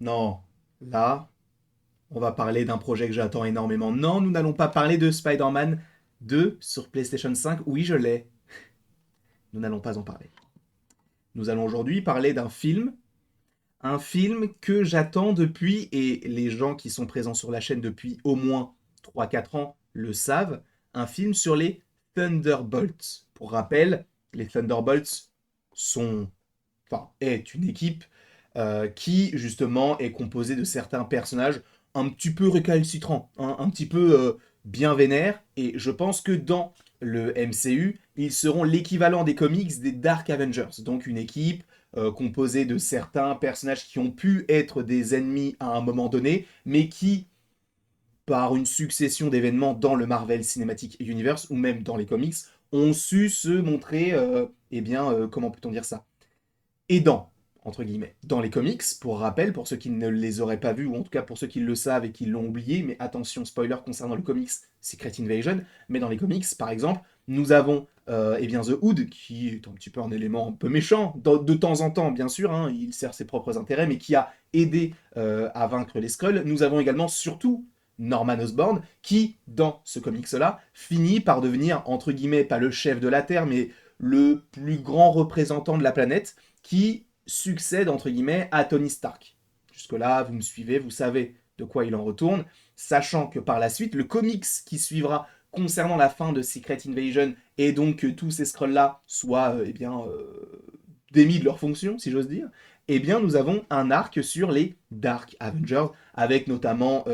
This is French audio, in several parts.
Non, là, on va parler d'un projet que j'attends énormément. Non, nous n'allons pas parler de Spider-Man 2 sur PlayStation 5. Oui, je l'ai. Nous n'allons pas en parler. Nous allons aujourd'hui parler d'un film. Un film que j'attends depuis, et les gens qui sont présents sur la chaîne depuis au moins 3 4 ans le savent, un film sur les Thunderbolts. Pour rappel, les Thunderbolts sont, est une équipe qui justement est composée de certains personnages un petit peu récalcitrants, hein, un petit peu bien vénères, et je pense que dans le MCU, ils seront l'équivalent des comics des Dark Avengers, donc une équipe composée de certains personnages qui ont pu être des ennemis à un moment donné, mais qui, par une succession d'événements dans le Marvel Cinematic Universe, ou même dans les comics, ont su se montrer, comment peut-on dire ça, aidant, entre guillemets, dans les comics, pour rappel, pour ceux qui ne les auraient pas vus, ou en tout cas pour ceux qui le savent et qui l'ont oublié, mais attention, spoiler concernant le comics Secret Invasion, mais dans les comics, par exemple, nous avons The Hood, qui est un petit peu un élément un peu méchant, de temps en temps, bien sûr, hein, il sert ses propres intérêts, mais qui a aidé à vaincre les Skrulls. Nous avons également, surtout, Norman Osborn, qui, dans ce comics-là, finit par devenir, entre guillemets, pas le chef de la Terre, mais le plus grand représentant de la planète, qui succède, entre guillemets, à Tony Stark. Jusque-là, vous me suivez, vous savez de quoi il en retourne, sachant que par la suite, le comics qui suivra concernant la fin de Secret Invasion, et donc que tous ces Skrulls-là soient démis de leur fonction, si j'ose dire, eh bien, nous avons un arc sur les Dark Avengers, avec notamment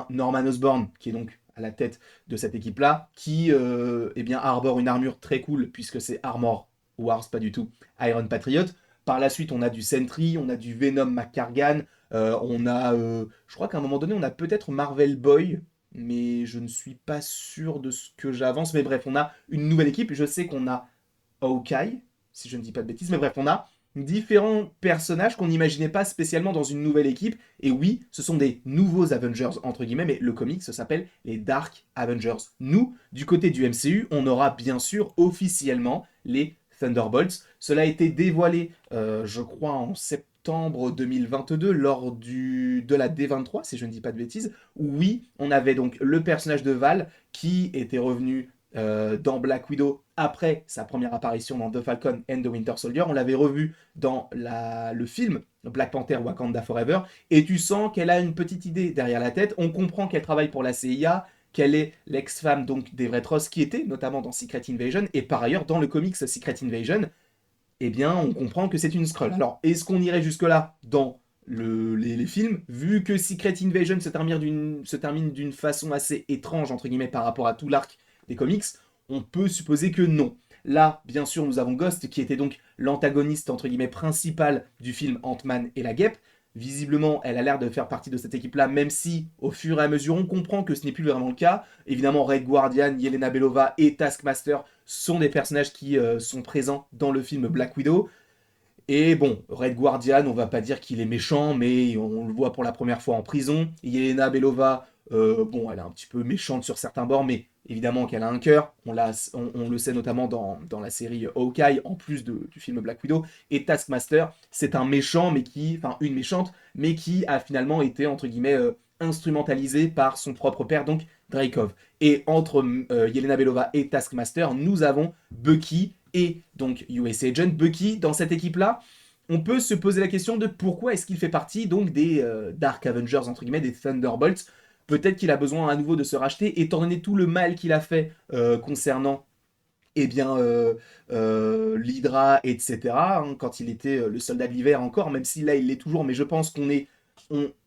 Norman Osborn, qui est donc à la tête de cette équipe-là, qui arbore une armure très cool, puisque c'est Armor Wars, pas du tout, Iron Patriot. Par la suite, on a du Sentry, on a du Venom McCargan, je crois qu'à un moment donné, on a peut-être Marvel Boy, mais je ne suis pas sûr de ce que j'avance. Mais bref, on a une nouvelle équipe. Je sais qu'on a Hawkeye, si je ne dis pas de bêtises, mais bref, on a différents personnages qu'on n'imaginait pas spécialement dans une nouvelle équipe. Et oui, ce sont des nouveaux Avengers, entre guillemets, mais le comic, ça s'appelle les Dark Avengers. Nous, du côté du MCU, on aura bien sûr officiellement les Thunderbolts. Cela a été dévoilé, je crois, en septembre 2022 lors de la D23, si je ne dis pas de bêtises, où oui, on avait donc le personnage de Val qui était revenu dans Black Widow après sa première apparition dans The Falcon and the Winter Soldier. On l'avait revu dans le film Black Panther Wakanda Forever, et tu sens qu'elle a une petite idée derrière la tête. On comprend qu'elle travaille pour la CIA, qu'elle est l'ex-femme donc d'Everett Ross, qui était notamment dans Secret Invasion, et par ailleurs dans le comics Secret Invasion, eh bien on comprend que c'est une Skrull. Alors est-ce qu'on irait jusque-là dans les films, vu que Secret Invasion se termine d'une façon assez étrange, entre guillemets, par rapport à tout l'arc des comics, on peut supposer que non. Là, bien sûr, nous avons Ghost, qui était donc l'antagoniste, entre guillemets, principal du film Ant-Man et la Guêpe. Visiblement, elle a l'air de faire partie de cette équipe-là, même si, au fur et à mesure, on comprend que ce n'est plus vraiment le cas. Évidemment, Red Guardian, Yelena Belova et Taskmaster sont des personnages qui sont présents dans le film Black Widow. Et bon, Red Guardian, on va pas dire qu'il est méchant, mais on le voit pour la première fois en prison. Yelena Belova, elle est un petit peu méchante sur certains bords, mais évidemment qu'elle a un cœur. On le sait notamment dans la série Hawkeye, en plus du film Black Widow. Et Taskmaster, c'est un méchant, une méchante, mais qui a finalement été, entre guillemets, instrumentalisé par son propre père, donc Dreykov. Et entre Yelena Belova et Taskmaster, nous avons Bucky et donc US Agent. Bucky, dans cette équipe-là, on peut se poser la question de pourquoi est-ce qu'il fait partie donc des Dark Avengers, entre guillemets, des Thunderbolts. Peut-être qu'il a besoin à nouveau de se racheter, étant donné tout le mal qu'il a fait concernant l'Hydra, etc., hein, quand il était le soldat de l'hiver encore, même si là il l'est toujours, mais je pense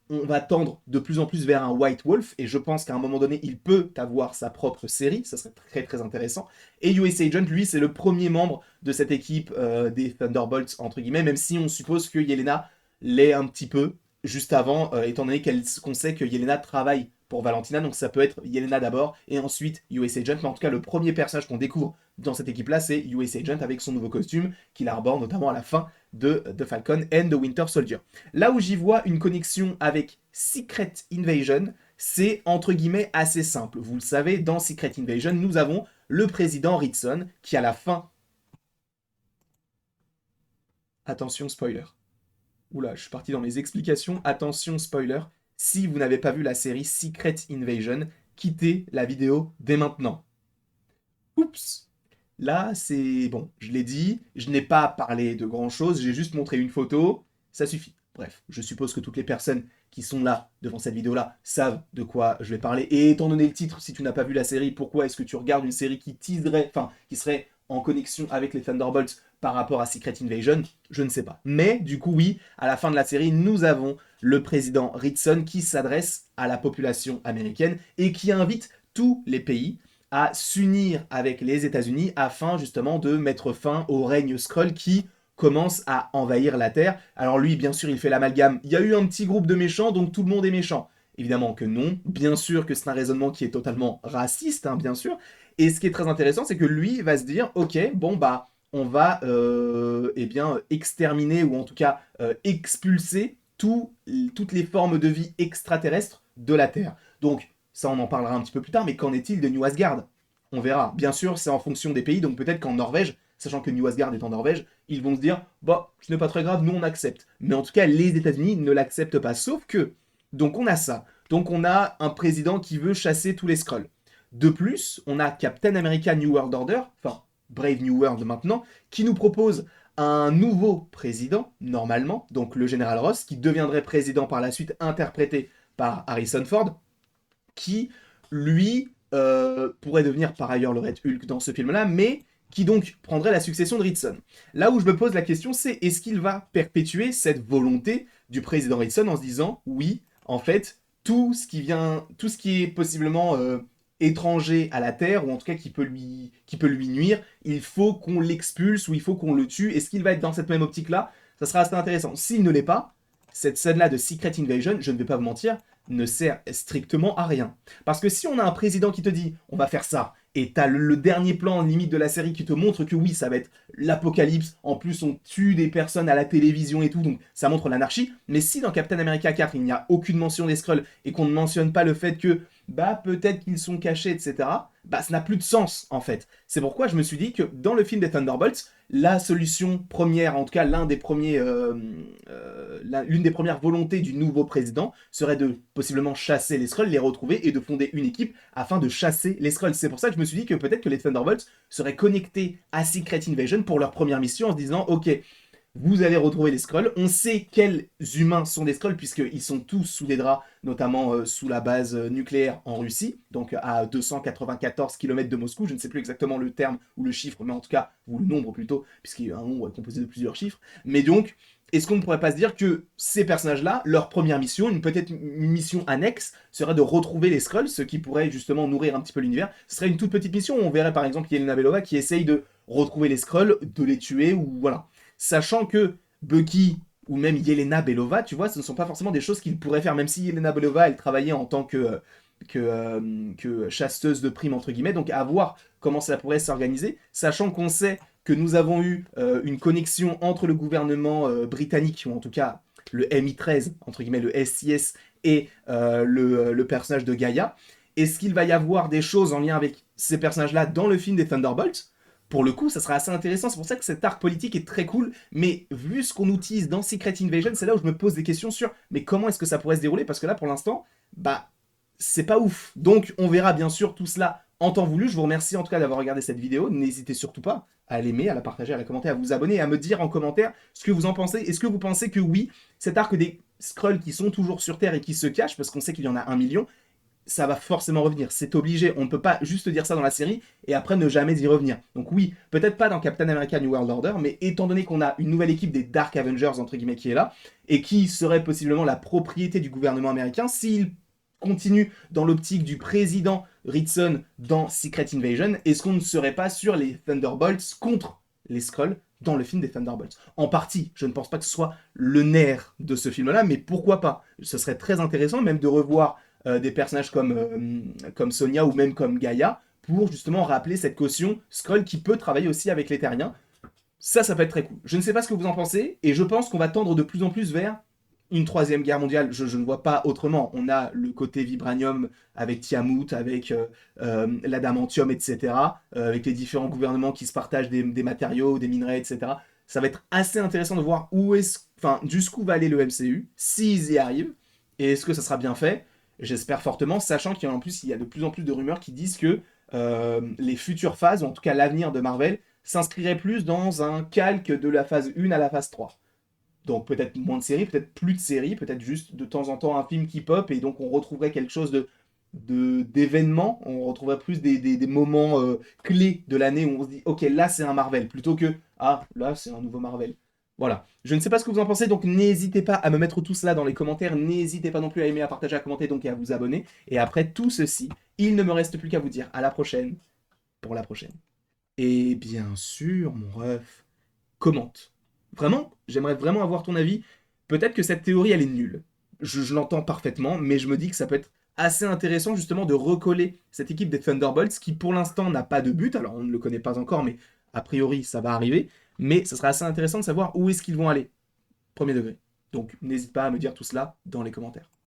on va tendre de plus en plus vers un White Wolf, et je pense qu'à un moment donné, il peut avoir sa propre série, ça serait très très intéressant. Et US Agent, lui, c'est le premier membre de cette équipe des Thunderbolts, entre guillemets, même si on suppose que Yelena l'est un petit peu, juste avant, étant donné qu'on sait que Yelena travaille pour Valentina, donc ça peut être Yelena d'abord, et ensuite US Agent, mais en tout cas, le premier personnage qu'on découvre dans cette équipe-là, c'est US Agent avec son nouveau costume qu'il arbore notamment à la fin de The Falcon and the Winter Soldier. Là où j'y vois une connexion avec Secret Invasion, c'est entre guillemets assez simple. Vous le savez, dans Secret Invasion, nous avons le président Ritson qui à la fin... Attention, spoiler. Oula, je suis parti dans mes explications. Attention, spoiler. Si vous n'avez pas vu la série Secret Invasion, quittez la vidéo dès maintenant. Oups. Là, c'est bon, je l'ai dit, je n'ai pas parlé de grand-chose, j'ai juste montré une photo, ça suffit. Bref, je suppose que toutes les personnes qui sont là, devant cette vidéo-là, savent de quoi je vais parler. Et étant donné le titre, si tu n'as pas vu la série, pourquoi est-ce que tu regardes une série qui teaserait, enfin, qui serait en connexion avec les Thunderbolts par rapport à Secret Invasion? Je ne sais pas. Mais, du coup, oui, à la fin de la série, nous avons le président Ritson qui s'adresse à la population américaine et qui invite tous les pays à s'unir avec les États-Unis afin justement de mettre fin au règne Skrull qui commence à envahir la Terre. Alors lui, bien sûr, il fait l'amalgame. Il y a eu un petit groupe de méchants, donc tout le monde est méchant. Évidemment que non. Bien sûr que c'est un raisonnement qui est totalement raciste, hein, bien sûr. Et ce qui est très intéressant, c'est que lui va se dire, ok, bon bah, on va eh bien exterminer ou en tout cas expulser toutes les formes de vie extraterrestres de la Terre. Donc ça, on en parlera un petit peu plus tard, mais qu'en est-il de New Asgard? On verra. Bien sûr, c'est en fonction des pays, donc peut-être qu'en Norvège, sachant que New Asgard est en Norvège, ils vont se dire, bah, ce n'est pas très grave, nous on accepte. Mais en tout cas, les États-Unis ne l'acceptent pas. Sauf que, donc on a ça. Donc on a un président qui veut chasser tous les Skrulls. De plus, on a Captain America New World Order, enfin Brave New World maintenant, qui nous propose un nouveau président, normalement, donc le général Ross, qui deviendrait président par la suite, interprété par Harrison Ford, qui, lui, pourrait devenir par ailleurs le Red Hulk dans ce film-là, mais qui donc prendrait la succession de Ritson. Là où je me pose la question, c'est est-ce qu'il va perpétuer cette volonté du président Ritson en se disant, oui, en fait, tout ce qui est possiblement étranger à la Terre, ou en tout cas qui peut lui nuire, il faut qu'on l'expulse ou il faut qu'on le tue. Est-ce qu'il va être dans cette même optique-là? Ça sera assez intéressant. S'il ne l'est pas, cette scène-là de Secret Invasion, je ne vais pas vous mentir, ne sert strictement à rien. Parce que si on a un président qui te dit on va faire ça, et t'as le dernier plan limite de la série qui te montre que oui, ça va être l'apocalypse, en plus on tue des personnes à la télévision et tout, donc ça montre l'anarchie, mais si dans Captain America 4 il n'y a aucune mention des Skrulls et qu'on ne mentionne pas le fait que bah peut-être qu'ils sont cachés, etc., bah ça n'a plus de sens en fait. C'est pourquoi je me suis dit que dans le film des Thunderbolts, la solution première, en tout cas l'une des premières volontés du nouveau président serait de possiblement chasser les Skrulls, les retrouver et de fonder une équipe afin de chasser les Skrulls. C'est pour ça que je me suis dit que peut-être que les Thunderbolts seraient connectés à Secret Invasion pour leur première mission en se disant ok, vous allez retrouver les Skrulls. On sait quels humains sont des Skrulls, puisqu'ils sont tous sous les draps, notamment sous la base nucléaire en Russie, donc à 294 km de Moscou. Je ne sais plus exactement le terme ou le chiffre, mais en tout cas, ou le nombre plutôt, puisqu'il y a un nombre composé de plusieurs chiffres. Mais donc, est-ce qu'on ne pourrait pas se dire que ces personnages-là, leur première mission, peut-être une mission annexe, serait de retrouver les Skrulls, ce qui pourrait justement nourrir un petit peu l'univers. Ce serait une toute petite mission où on verrait par exemple Yelena Belova qui essaye de retrouver les Skrulls, de les tuer, ou voilà. Sachant que Bucky ou même Yelena Belova, tu vois, ce ne sont pas forcément des choses qu'il pourrait faire, même si Yelena Belova, elle travaillait en tant que chasseuse de primes, entre guillemets, donc à voir comment ça pourrait s'organiser, sachant qu'on sait que nous avons eu une connexion entre le gouvernement britannique, ou en tout cas le MI13, entre guillemets, le SIS, et le personnage de Gaïa. Est-ce qu'il va y avoir des choses en lien avec ces personnages-là dans le film des Thunderbolts? Pour le coup, ça sera assez intéressant. C'est pour ça que cet arc politique est très cool. Mais vu ce qu'on utilise dans Secret Invasion, c'est là où je me pose des questions sur mais comment est-ce que ça pourrait se dérouler? Parce que là, pour l'instant, bah, c'est pas ouf. Donc, on verra bien sûr tout cela en temps voulu. Je vous remercie en tout cas d'avoir regardé cette vidéo. N'hésitez surtout pas à l'aimer, à la partager, à la commenter, à vous abonner et à me dire en commentaire ce que vous en pensez. Est-ce que vous pensez que oui, cet arc des Skrulls qui sont toujours sur Terre et qui se cachent, parce qu'on sait qu'il y en a 1 million, ça va forcément revenir. C'est obligé. On ne peut pas juste dire ça dans la série et après ne jamais y revenir. Donc oui, peut-être pas dans Captain America New World Order, mais étant donné qu'on a une nouvelle équipe des Dark Avengers, entre guillemets, qui est là, et qui serait possiblement la propriété du gouvernement américain, s'il continue dans l'optique du président Ritson dans Secret Invasion, est-ce qu'on ne serait pas sur les Thunderbolts contre les Skrulls dans le film des Thunderbolts? En partie, je ne pense pas que ce soit le nerf de ce film-là, mais pourquoi pas? Ce serait très intéressant même de revoir des personnages comme Sonia ou même comme Gaïa, pour justement rappeler cette caution Skrull qui peut travailler aussi avec les Terriens. Ça peut être très cool. Je ne sais pas ce que vous en pensez, et je pense qu'on va tendre de plus en plus vers une troisième guerre mondiale. Je ne vois pas autrement. On a le côté vibranium avec Tiamut, avec l'adamantium, etc., avec les différents gouvernements qui se partagent des matériaux, des minerais, etc. Ça va être assez intéressant de voir où est-ce enfin, jusqu'où va aller le MCU, s'ils y arrivent, et est-ce que ça sera bien fait? J'espère fortement, sachant qu'en plus, il y a de plus en plus de rumeurs qui disent que les futures phases, ou en tout cas l'avenir de Marvel, s'inscrirait plus dans un calque de la phase 1 à la phase 3. Donc peut-être moins de séries, peut-être plus de séries, peut-être juste de temps en temps un film qui pop, et donc on retrouverait quelque chose d'événements, on retrouverait plus des moments clés de l'année où on se dit ok là c'est un Marvel, plutôt que ah là c'est un nouveau Marvel. Voilà. Je ne sais pas ce que vous en pensez, donc n'hésitez pas à me mettre tout cela dans les commentaires, n'hésitez pas non plus à aimer, à partager, à commenter, donc et à vous abonner. Et après tout ceci, il ne me reste plus qu'à vous dire à la prochaine pour la prochaine. Et bien sûr, mon ref, commente. Vraiment, j'aimerais vraiment avoir ton avis. Peut-être que cette théorie, elle est nulle. Je l'entends parfaitement, mais je me dis que ça peut être assez intéressant justement de recoller cette équipe des Thunderbolts qui pour l'instant n'a pas de but. Alors on ne le connaît pas encore, mais a priori ça va arriver. Mais ce sera assez intéressant de savoir où est-ce qu'ils vont aller. Premier degré. Donc n'hésite pas à me dire tout cela dans les commentaires.